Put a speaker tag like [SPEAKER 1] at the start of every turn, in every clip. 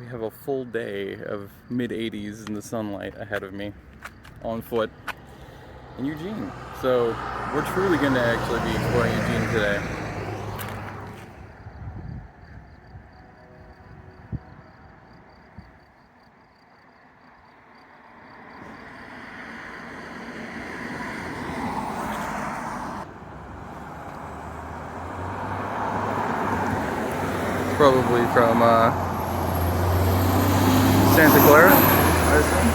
[SPEAKER 1] have a full day of mid-80s in the sunlight ahead of me on foot in Eugene. So we're truly going to actually be exploring Eugene today. Probably from Santa Clara, I assume.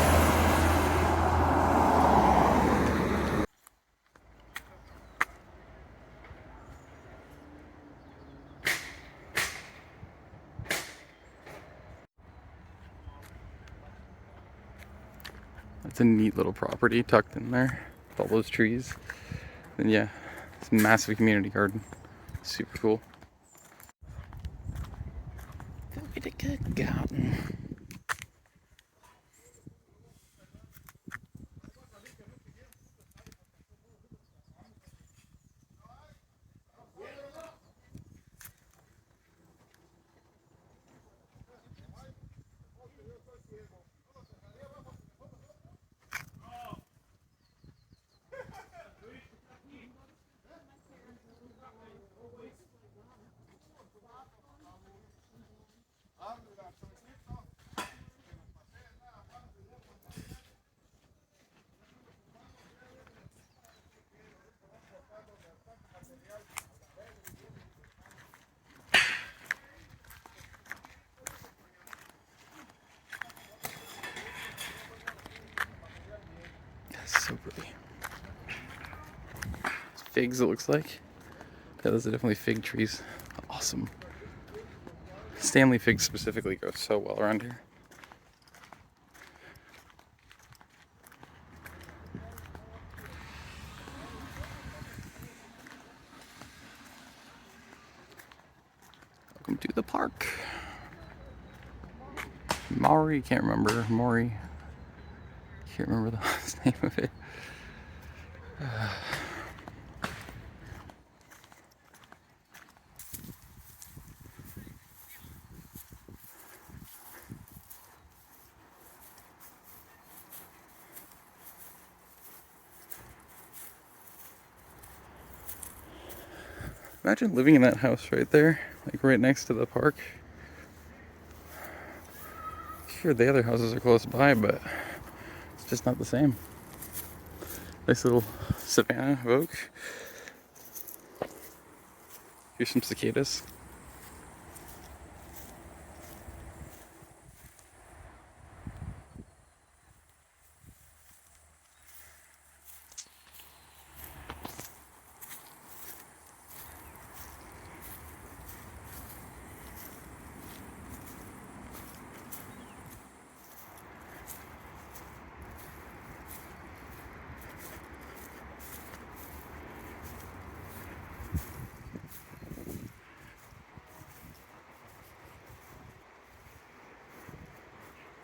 [SPEAKER 1] That's a neat little property tucked in there with all those trees. And yeah, it's a massive community garden. Super cool. Look at a good garden. That's so pretty. Figs, it looks like. Yeah, those are definitely fig trees. Awesome. Stanley figs specifically grow so well around here. Welcome to the park. Maurie, can't remember. Maurie. Can't remember the last name of it. Imagine living in that house right there, like right next to the park. Sure, the other houses are close by, but it's just not the same. Nice little savanna of oak. Here's some cicadas.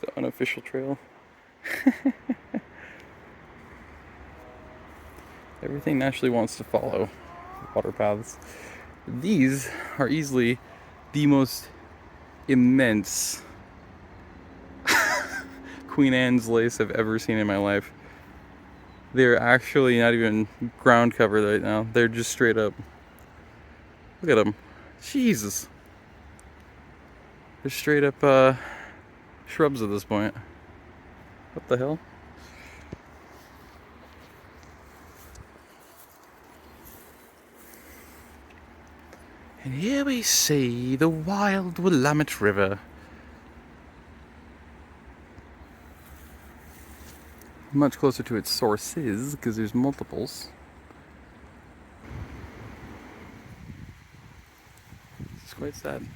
[SPEAKER 1] The unofficial trail. Everything naturally wants to follow water paths. These are easily the most immense Queen Anne's lace I've ever seen in my life. They're actually not even ground cover right now. They're just straight up. Look at them. Jesus. They're straight up shrubs at this point. What the hell? And here we see the wild Willamette River. Much closer to its sources, because there's multiples. It's quite sad.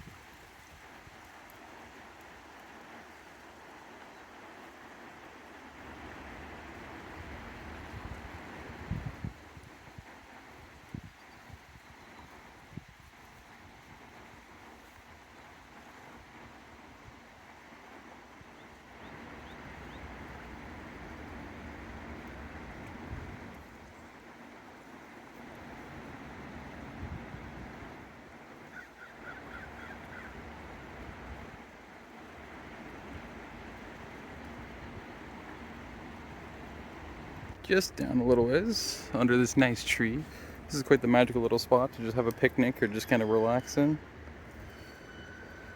[SPEAKER 1] just down a little ways under this nice tree. This is quite the magical little spot to just have a picnic or just kind of relax in.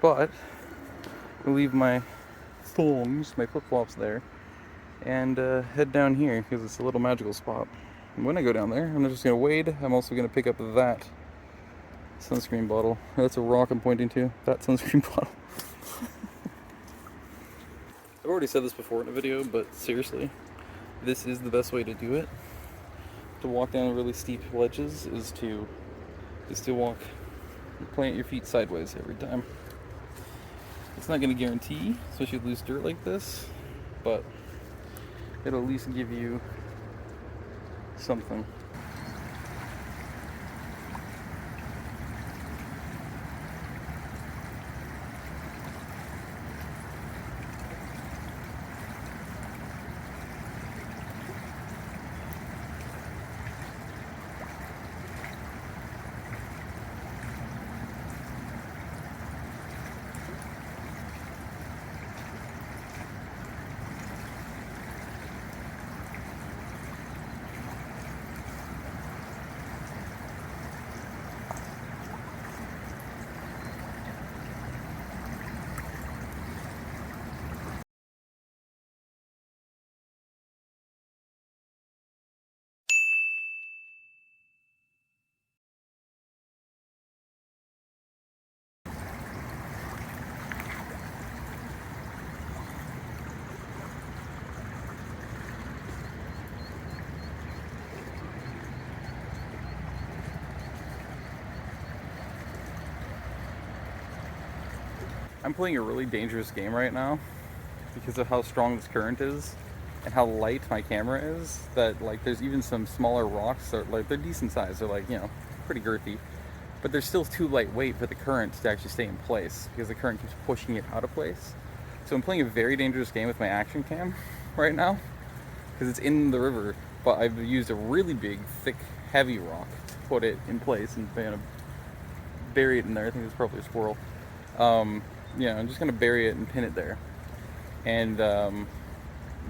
[SPEAKER 1] But I'll leave my thongs, my flip-flops there, and head down here because it's a little magical spot. And when I go down there, I'm not just going to wade, I'm also going to pick up that sunscreen bottle. That's a rock I'm pointing to, that sunscreen bottle. I've already said this before in a video, but seriously, this is the best way to do it. To walk down really steep ledges is to walk, plant your feet sideways every time. It's not going to guarantee, especially with loose dirt like this, but it'll at least give you something. I'm playing a really dangerous game right now because of how strong this current is and how light my camera is, that like there's even some smaller rocks that like they're decent size, they're like, you know, pretty girthy, but they're still too lightweight for the current to actually stay in place because the current keeps pushing it out of place. So I'm playing a very dangerous game with my action cam right now because it's in the river, but I've used a really big, thick, heavy rock to put it in place and kind of bury it in there. I think it's probably a squirrel. Yeah, I'm just gonna bury it and pin it there, and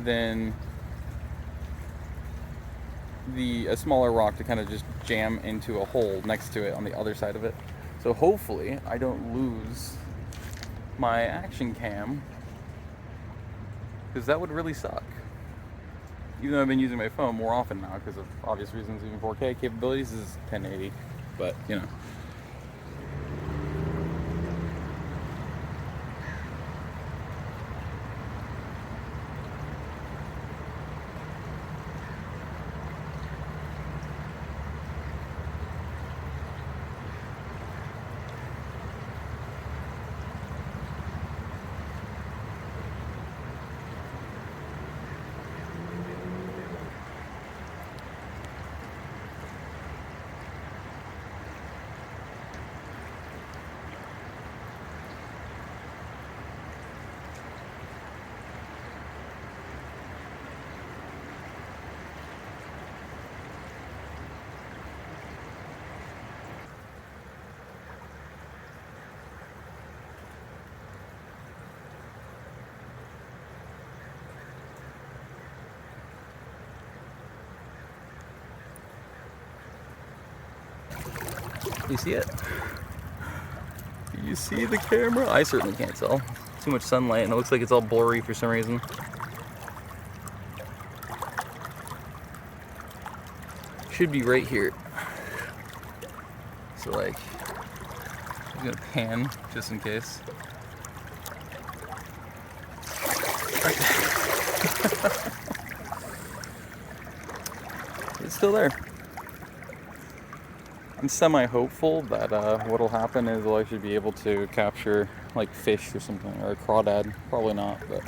[SPEAKER 1] then a smaller rock to kind of just jam into a hole next to it on the other side of it. So hopefully I don't lose my action cam, because that would really suck. Even though I've been using my phone more often now because of obvious reasons, even 4K capabilities is 1080, but you know. You see it? Do you see the camera? I certainly can't tell. Too much sunlight and it looks like it's all blurry for some reason. Should be right here. So like, I'm gonna pan just in case. Right. It's still there. I'm semi-hopeful that what'll happen is we'll actually be able to capture like fish or something, or a crawdad. Probably not, but.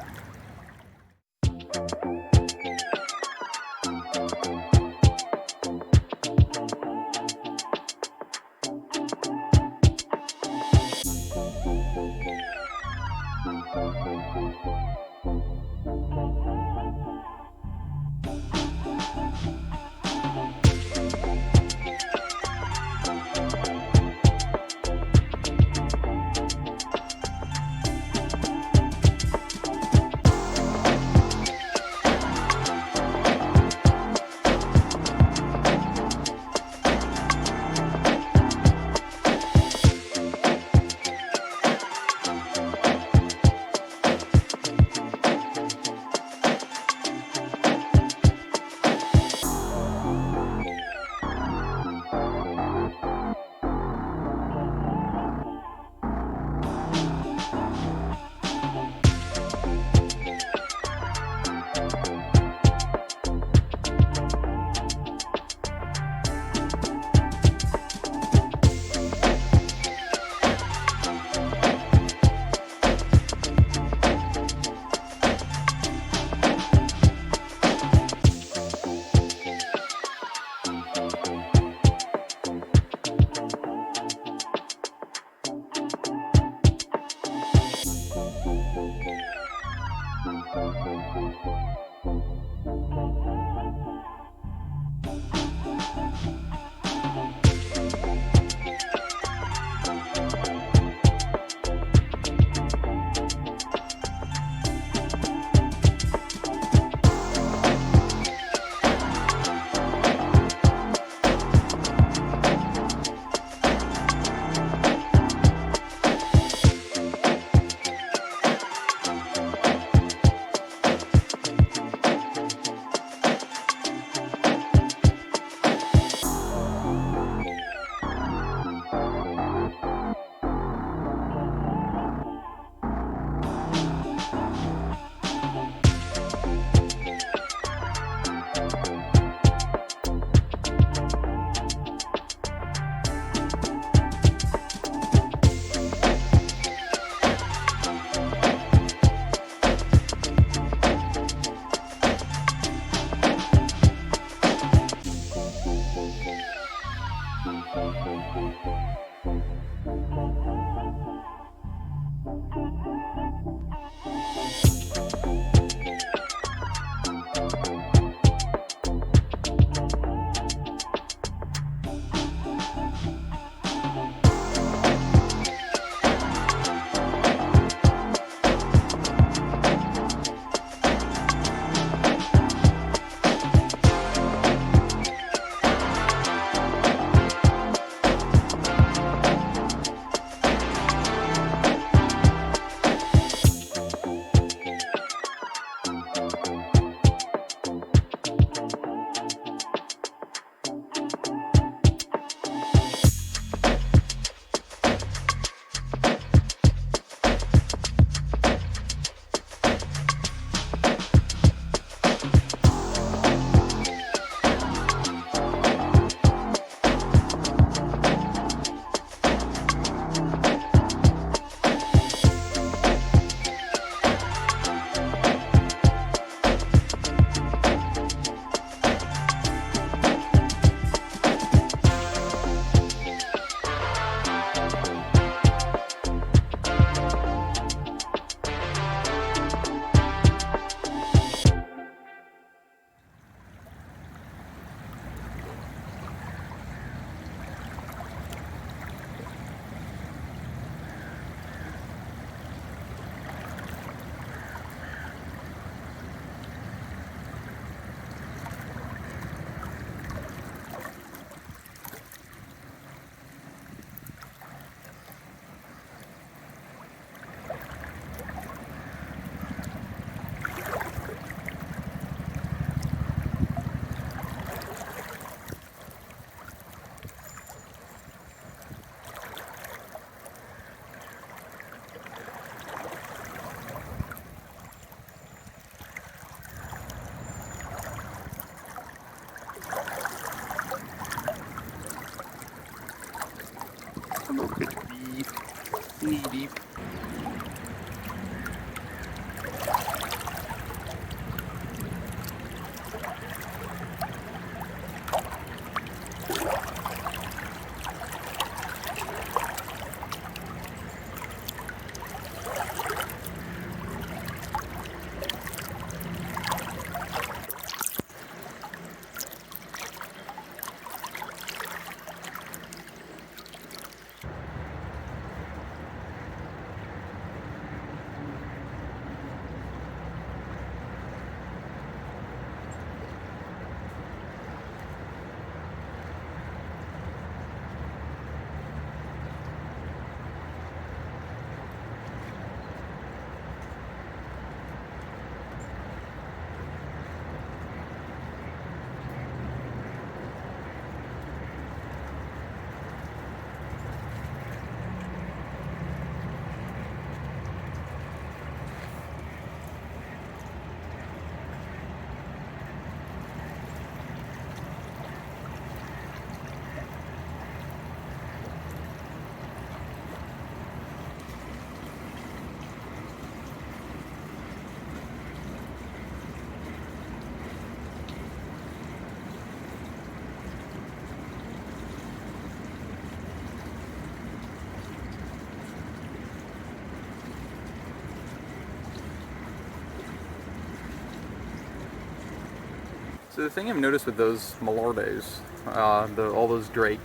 [SPEAKER 1] So the thing I've noticed with those mallardes, all those drake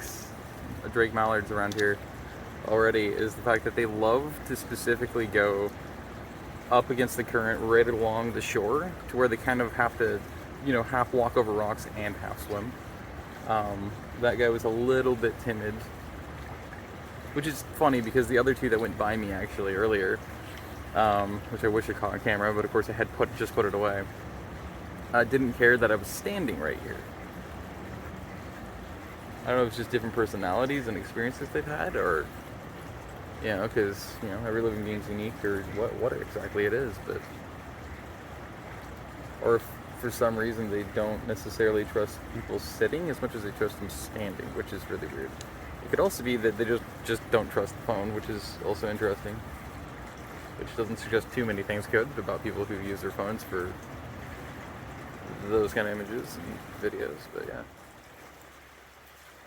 [SPEAKER 1] mallards around here already, is the fact that they love to specifically go up against the current right along the shore to where they kind of have to, half walk over rocks and half swim. That guy was a little bit timid, which is funny because the other two that went by me actually earlier, which I wish I caught on camera, but of course I had just put it away, didn't care that I was standing right here. I don't know if it's just different personalities and experiences they've had, or because every living being's unique, or what exactly it is, but or if for some reason they don't necessarily trust people sitting as much as they trust them standing, which is really weird. It could also be that they just don't trust the phone, which is also interesting, which doesn't suggest too many things good about people who use their phones for those kind of images and videos, but yeah.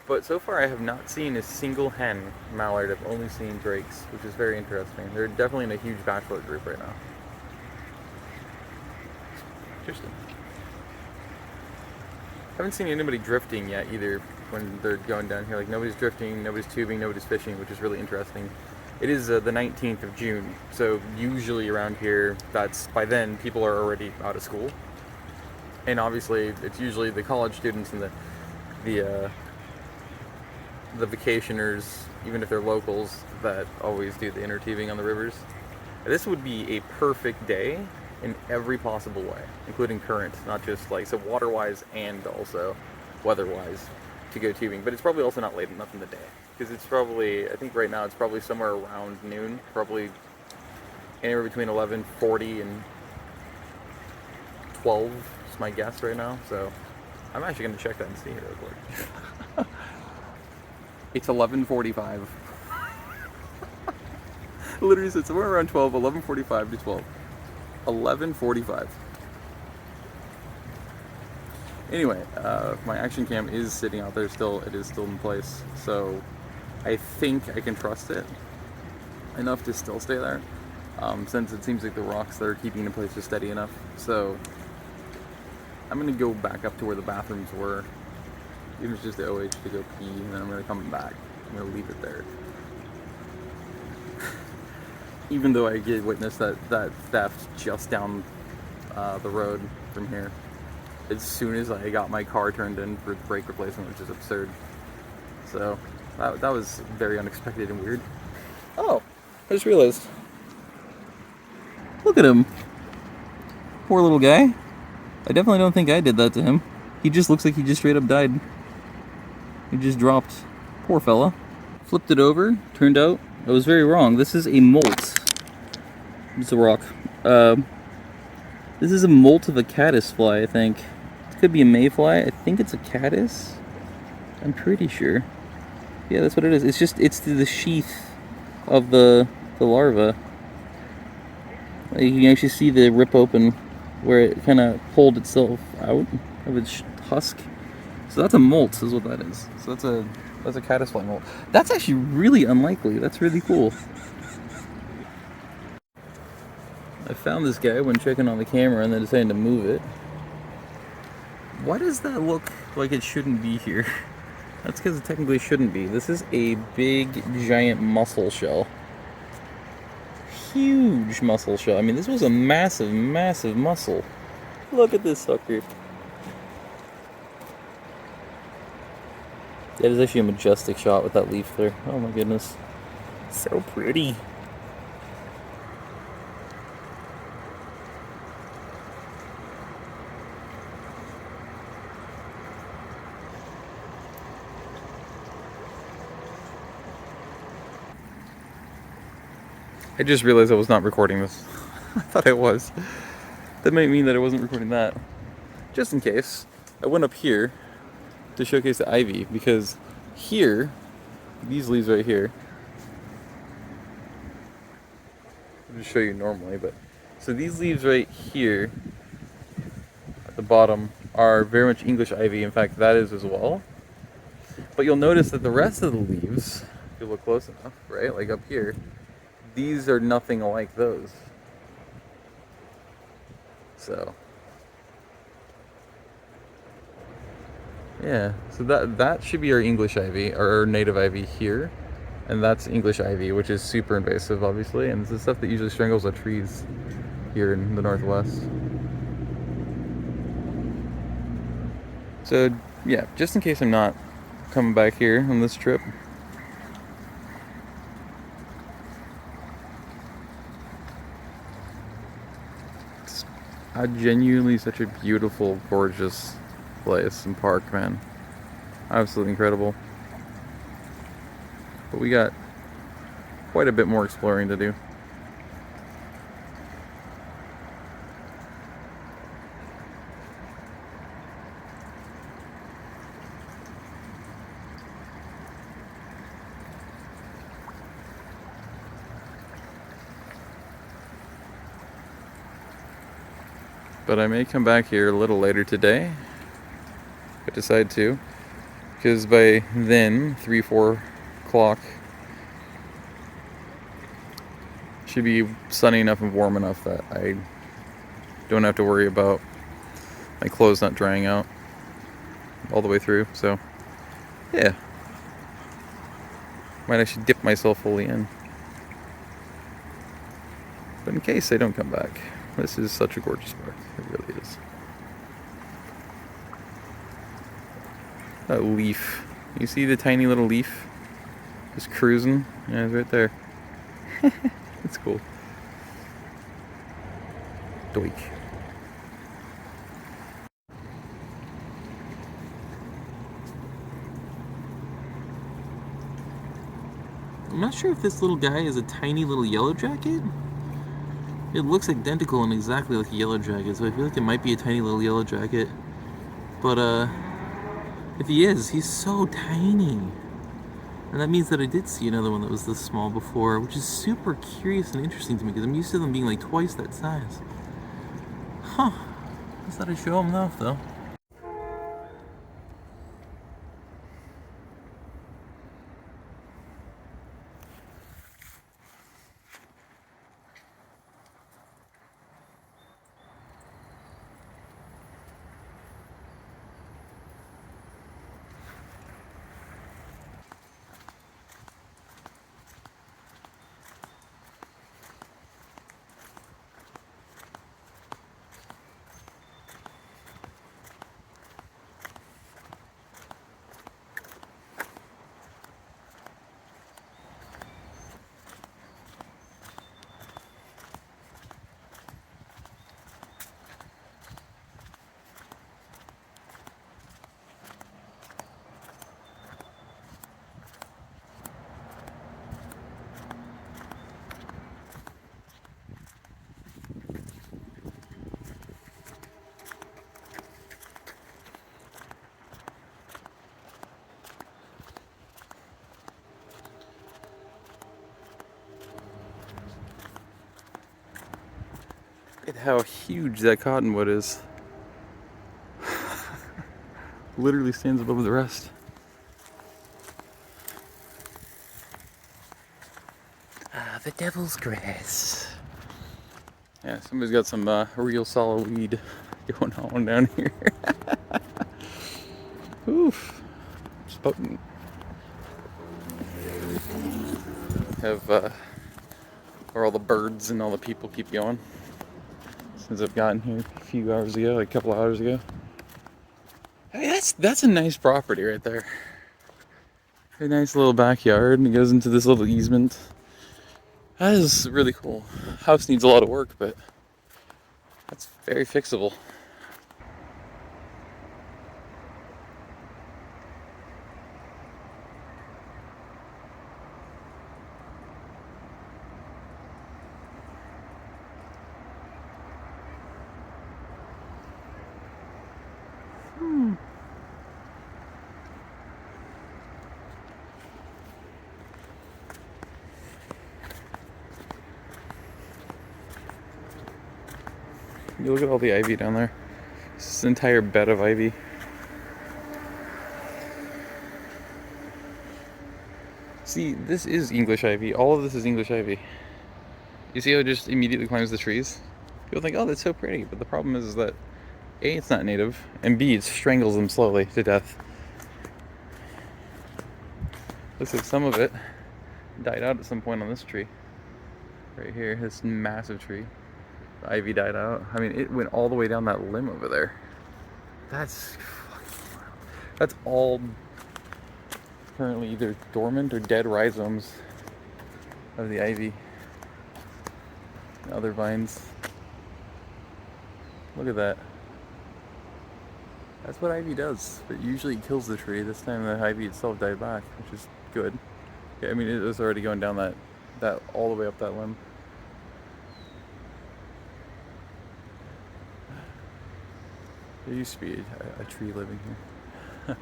[SPEAKER 1] But so far I have not seen a single hen mallard. I've only seen drakes, which is very interesting. They're definitely in a huge bachelor group right now. Interesting. Haven't seen anybody drifting yet either when they're going down here. Like, nobody's drifting, nobody's tubing, nobody's fishing, which is really interesting. It is the 19th of June, so usually around here, by then people are already out of school. And obviously it's usually the college students and the vacationers, even if they're locals, that always do the inner tubing on the rivers. This would be a perfect day in every possible way, including current, not just so water-wise and also weather-wise, to go tubing. But it's probably also not late enough in the day, because it's probably, I think right now it's probably somewhere around noon, probably anywhere between 11:40 and 12 is my guess right now. So I'm actually going to check that and see here real quick. It's 11:45. Literally said somewhere around 12, 11:45 to 12. 11:45. Anyway, my action cam is sitting out there still. It is still in place. So I think I can trust it enough to still stay there. Since it seems like the rocks that are keeping it in place are steady enough. So I'm going to go back up to where the bathrooms were. Even if it's just the OH to go pee, and then I'm going to come back. I'm going to leave it there. Even though I did witness that theft just down the road from here. As soon as I got my car turned in for brake replacement, which is absurd. So that was very unexpected and weird. Oh, I just realized. Look at him. Poor little guy. I definitely don't think I did that to him. He just looks like he just straight up died. He just dropped. Poor fella. Flipped it over. Turned out I was very wrong. This is a molt. It's a rock. This is a molt of a caddisfly, I think. It could be a mayfly. I think it's a caddis. I'm pretty sure. Yeah, that's what it is. It's the sheath of the larva. You can actually see the rip open where it kind of pulled itself out of its husk. So that's a molt, is what that is. So that's a caddisfly molt. That's actually really unlikely. That's really cool. I found this guy when checking on the camera and then decided to move it. Why does that look like it shouldn't be here? That's because it technically shouldn't be. This is a big, giant mussel shell. Huge mussel shell. I mean, this was a massive, massive mussel. Look at this sucker. That is actually a majestic shot with that leaf there. Oh my goodness. So pretty. I just realized I was not recording this. I thought I was. That might mean that I wasn't recording that. Just in case, I went up here to showcase the ivy, because here, these leaves right here, I'll just show you normally, but so these leaves right here at the bottom are very much English ivy. In fact, that is as well. But you'll notice that the rest of the leaves, if you look close enough, right, like up here, these are nothing like those. So Yeah, so that should be our English ivy, or our native ivy here. And that's English ivy, which is super invasive, obviously. And it's the stuff that usually strangles the trees here in the Northwest. So, yeah, just in case I'm not coming back here on this trip, it's genuinely such a beautiful, gorgeous place and park, man. Absolutely incredible. But we got quite a bit more exploring to do. But I may come back here a little later today if I decide to, because by then 3-4 o'clock should be sunny enough and warm enough that I don't have to worry about my clothes not drying out all the way through. So yeah, might actually dip myself fully in. But in case I don't come back, this is such a gorgeous park. It really is. That leaf. You see the tiny little leaf? Just cruising? Yeah, it's right there. It's cool. Doink. I'm not sure if this little guy is a tiny little yellow jacket. It looks identical and exactly like a yellow jacket, so I feel like it might be a tiny little yellow jacket. But if he is, he's so tiny. And that means that I did see another one that was this small before, which is super curious and interesting to me, because I'm used to them being like twice that size. Huh. I thought I'd show him off, though. Look at how huge that cottonwood is. Literally stands above the rest. Ah, the devil's grass. Yeah, somebody's got some real solid weed going on down here. Oof. It's potent. Have where all the birds and all the people keep going. Since I've gotten here a few hours ago, like a couple hours ago. I mean, that's a nice property right there. A nice little backyard, and it goes into this little easement. That is really cool. House needs a lot of work, but that's very fixable. You look at all the ivy down there. This entire bed of ivy. See, this is English ivy. All of this is English ivy. You see how it just immediately climbs the trees? People think, oh, that's so pretty. But the problem is that A, it's not native, and B, it strangles them slowly to death. Looks like some of it died out at some point on this tree. Right here, this massive tree. The ivy died out. I mean, it went all the way down that limb over there. That's fucking wild. That's all currently either dormant or dead rhizomes of the ivy and other vines. Look at that. That's what ivy does. It usually kills the tree. This time the ivy itself died back, which is good. Yeah, I mean, it was already going down that all the way up that limb. There used to be a tree living here.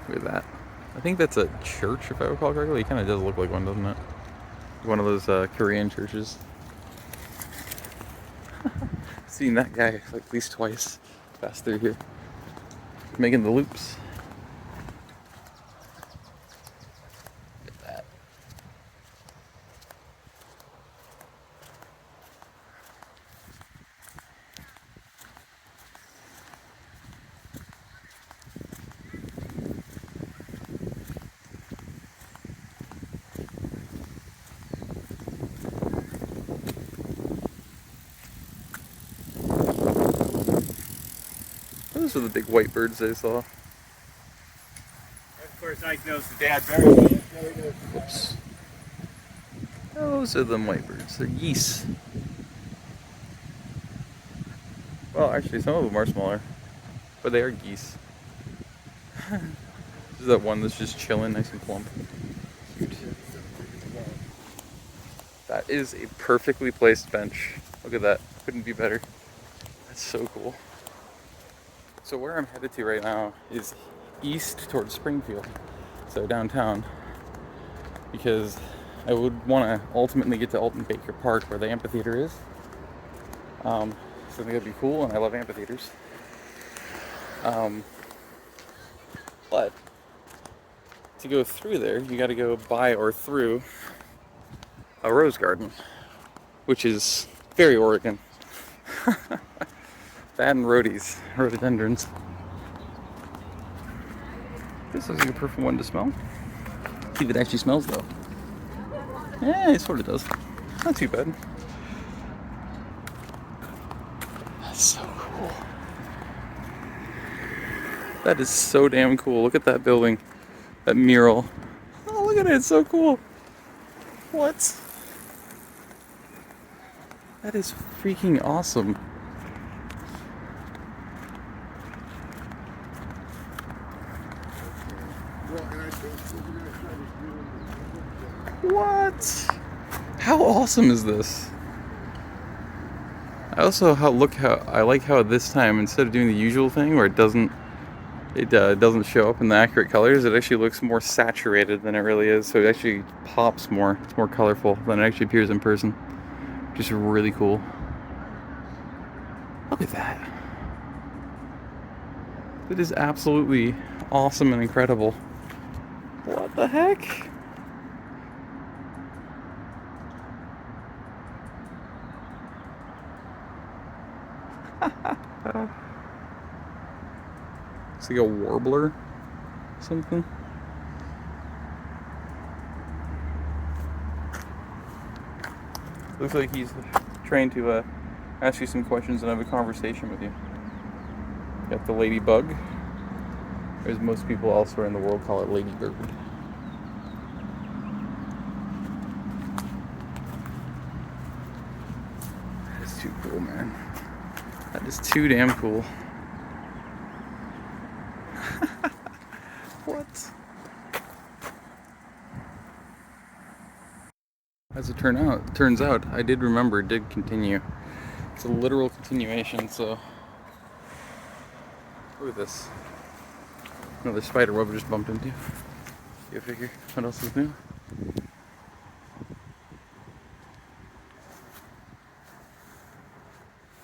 [SPEAKER 1] Look at that. I think that's a church, if I recall correctly. It kind of does look like one, doesn't it? One of those Korean churches. Seen that guy like at least twice pass through here, making the loops. Look at that. Those are the big white birds I saw.
[SPEAKER 2] Of course, Ike knows the dad buried him.
[SPEAKER 1] Oops. Those are them white birds. They're geese. Well, actually, some of them are smaller, but they are geese. This is that one that's just chilling, nice and plump. Cute. That is a perfectly placed bench. Look at that. Couldn't be better. That's so cool. So where I'm headed to right now is east towards Springfield, so downtown, because I would want to ultimately get to Alton Baker Park where the amphitheater is. So I think that'd be cool, and I love amphitheaters. But to go through there, you got to go by or through a rose garden, which is very Oregon. That and rhododendrons. This looks like a perfect one to smell. See if it actually smells though. Yeah, it sort of does. Not too bad. That's so cool. That is so damn cool. Look at that building. That mural. Oh, look at it. It's so cool. What? That is freaking awesome. What? How awesome is this? I also I like how this time, instead of doing the usual thing where it doesn't show up in the accurate colors, it actually looks more saturated than it really is. So it actually pops more. It's more colorful than it actually appears in person, which is really cool. Look at that. It is absolutely awesome and incredible. What the heck? It's like a warbler or something. Looks like he's trying to ask you some questions and have a conversation with you. Got the ladybug, or as most people elsewhere in the world call it, ladybird. That's too cool, man. That is too damn cool. What? As it turns out, I did remember it did continue. It's a literal continuation, so look at this. Another spider web I just bumped into. Go figure. What else is new?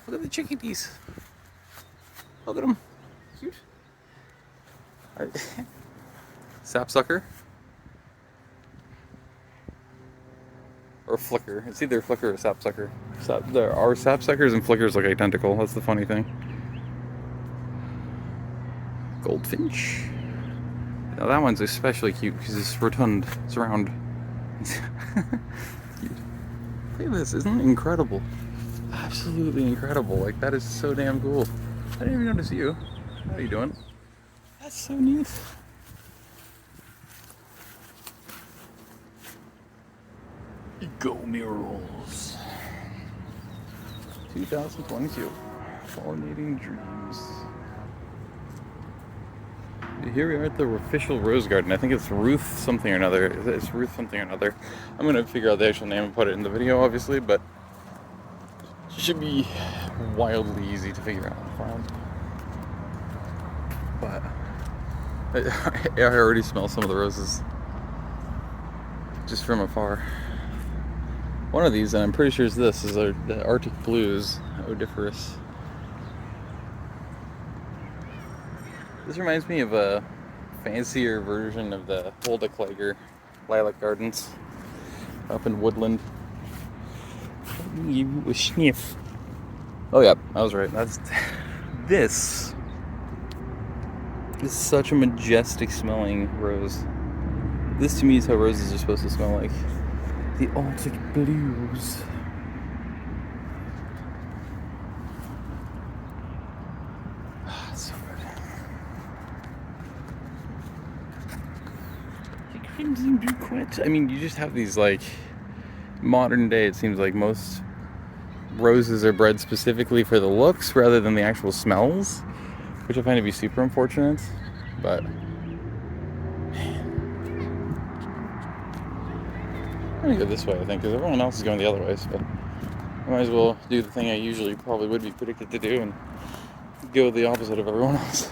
[SPEAKER 1] Look at the chickadees. Look at them. Cute. Sapsucker. or flicker. It's either flicker or sapsucker. There are sapsuckers and flickers look identical. That's the funny thing. Goldfinch. Now that one's especially cute because it's rotund. It's round. It's cute. Look at this. Isn't it incredible? Absolutely incredible. Like, that is so damn cool. I didn't even notice you. How are you doing? That's so neat. Go Murals 2022 Pollinating Dreams. Here we are at the official Rose Garden. I think it's Ruth something or another. It's Ruth something or another. I'm gonna figure out the actual name and put it in the video, obviously, but it should be wildly easy to figure out and find. But I already smell some of the roses just from afar. One of these, and I'm pretty sure it's this, is the Arctic Blues Odiferous. This reminds me of a fancier version of the Holdeclager Lilac Gardens up in Woodland. Let me give you a sniff. Oh yeah, I was right. That's this. This is such a majestic smelling rose. This to me is how roses are supposed to smell like. The Arctic Blues. So good. I mean, you just have these, like, modern day, it seems like most roses are bred specifically for the looks rather than the actual smells, which I find to be super unfortunate, but I'm gonna go this way, I think, because everyone else is going the other way, so I might as well do the thing I usually probably would be predicted to do and go the opposite of everyone else.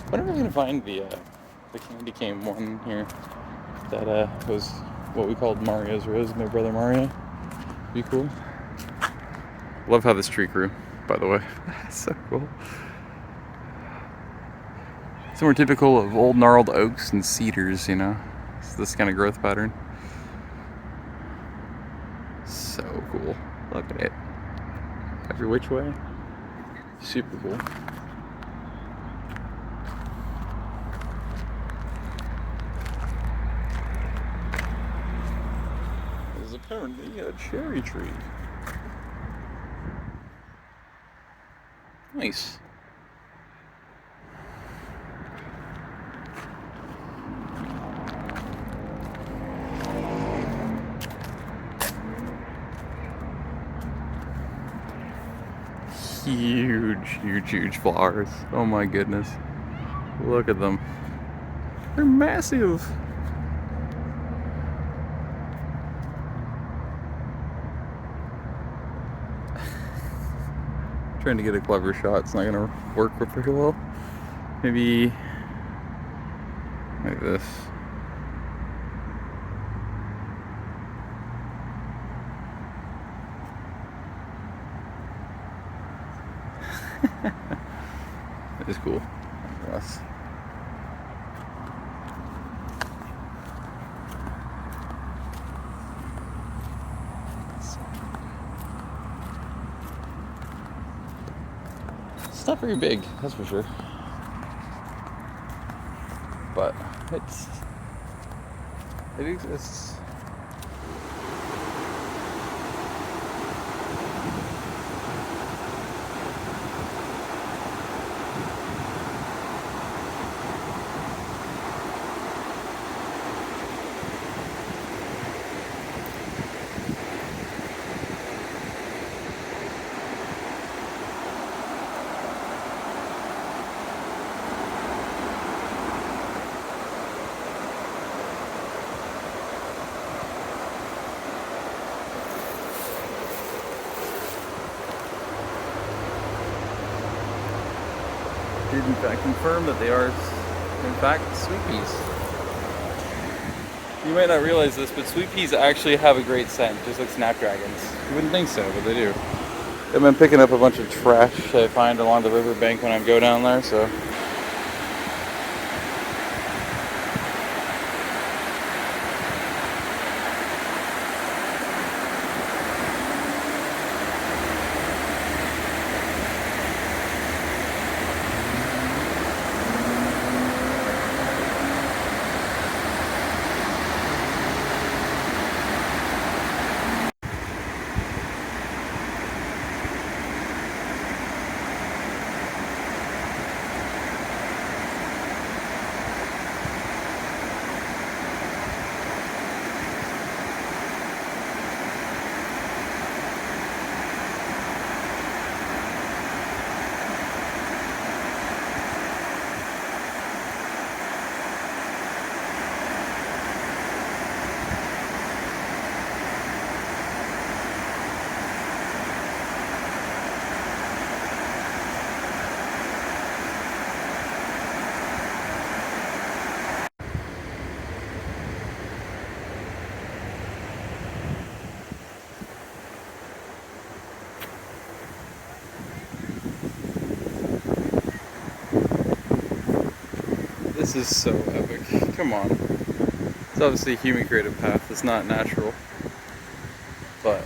[SPEAKER 1] When am I going to find the candy cane one here that was what we called Mario's Rose, my brother Mario? Be cool. Love how this tree grew, by the way. So cool. It's more typical of old gnarled oaks and cedars, you know? It's this kind of growth pattern. So cool. Look at it. Every which way. Super cool. There's apparently a cherry tree. Nice. Huge flowers. Oh my goodness. Look at them. They're massive. Trying to get a clever shot. It's not gonna work very well. Maybe like this. That is cool. Yes. It's not very big, that's for sure. But it exists. Did in fact confirm that they are in fact sweet peas. You might not realize this, but sweet peas actually have a great scent, just like snapdragons. You wouldn't think so, but they do. I've been picking up a bunch of trash I find along the riverbank when I go down there, so. This is so epic. Come on. It's obviously a human created path. It's not natural. But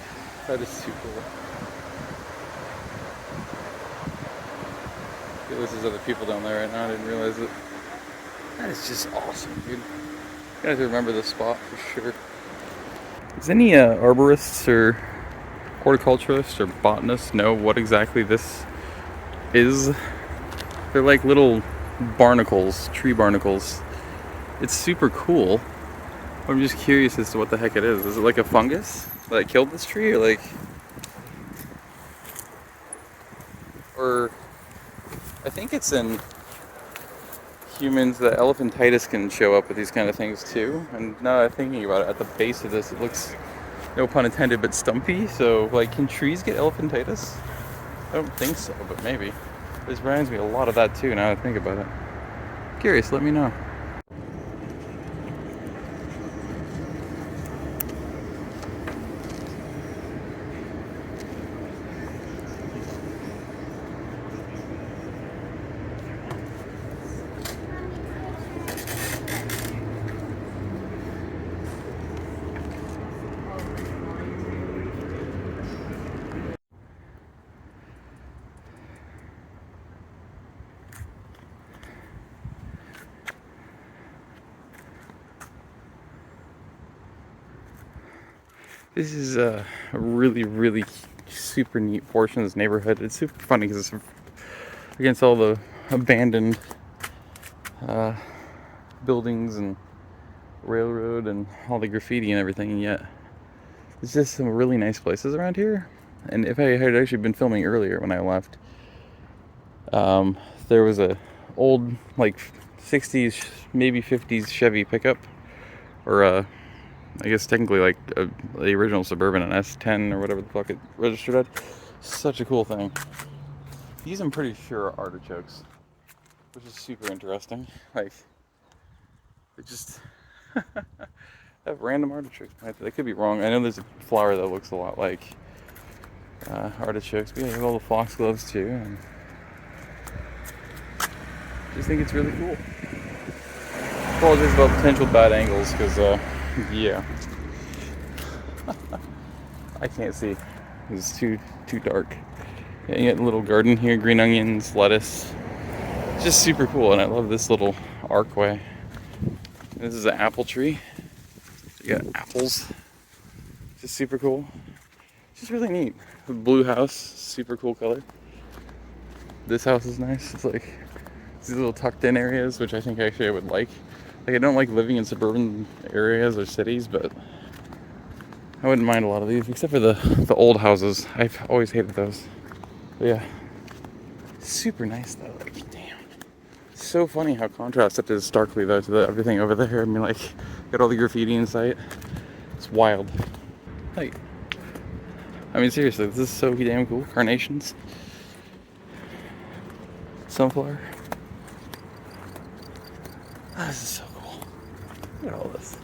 [SPEAKER 1] that is too cool. I feel there's other people down there right now. I didn't realize it. That is just awesome, dude. You guys remember this spot for sure. Does any arborists or horticulturists or botanists know what exactly this is? They're like little barnacles, tree barnacles. It's super cool. I'm just curious as to what the heck it is. Is it like a fungus that killed this tree, or like, or I think it's in humans that elephantitis can show up with these kind of things too. And now that I'm thinking about it, at the base of this, it looks, no pun intended, but stumpy. So like, can trees get elephantitis? I don't think so, but maybe. This reminds me a lot of that too, now that I think about it. Curious, let me know. This is a really, really super neat portion of this neighborhood. It's super funny because it's against all the abandoned buildings and railroad and all the graffiti and everything, and yet there's just some really nice places around here. And if I had actually been filming earlier when I left, there was a old like 60s, maybe 50s Chevy pickup, or I guess technically like the original Suburban, an S10 or whatever the fuck it registered at. Such a cool thing. These I'm pretty sure are artichokes, which is super interesting. Like, they just have random artichokes. They could be wrong. I know there's a flower that looks a lot like artichokes, but yeah, they have all the foxgloves too. And I just think it's really cool. Apologize about potential bad angles, because yeah, I can't see. It's too dark. Yeah, you got a little garden here, green onions, lettuce. It's just super cool, and I love this little archway. This is an apple tree. You got apples. Just super cool. It's just really neat. The blue house, super cool color. This house is nice. It's like these little tucked in areas, which I think actually I would like. Like, I don't like living in suburban areas or cities, but I wouldn't mind a lot of these, except for the old houses. I've always hated those. But yeah, super nice though. Like, damn, so funny how contrasted it is starkly though to everything over there. I mean, like, got all the graffiti in sight. It's wild. Like, I mean, seriously, this is so damn cool. Carnations, sunflower. Oh, this is so cool. Look at all this.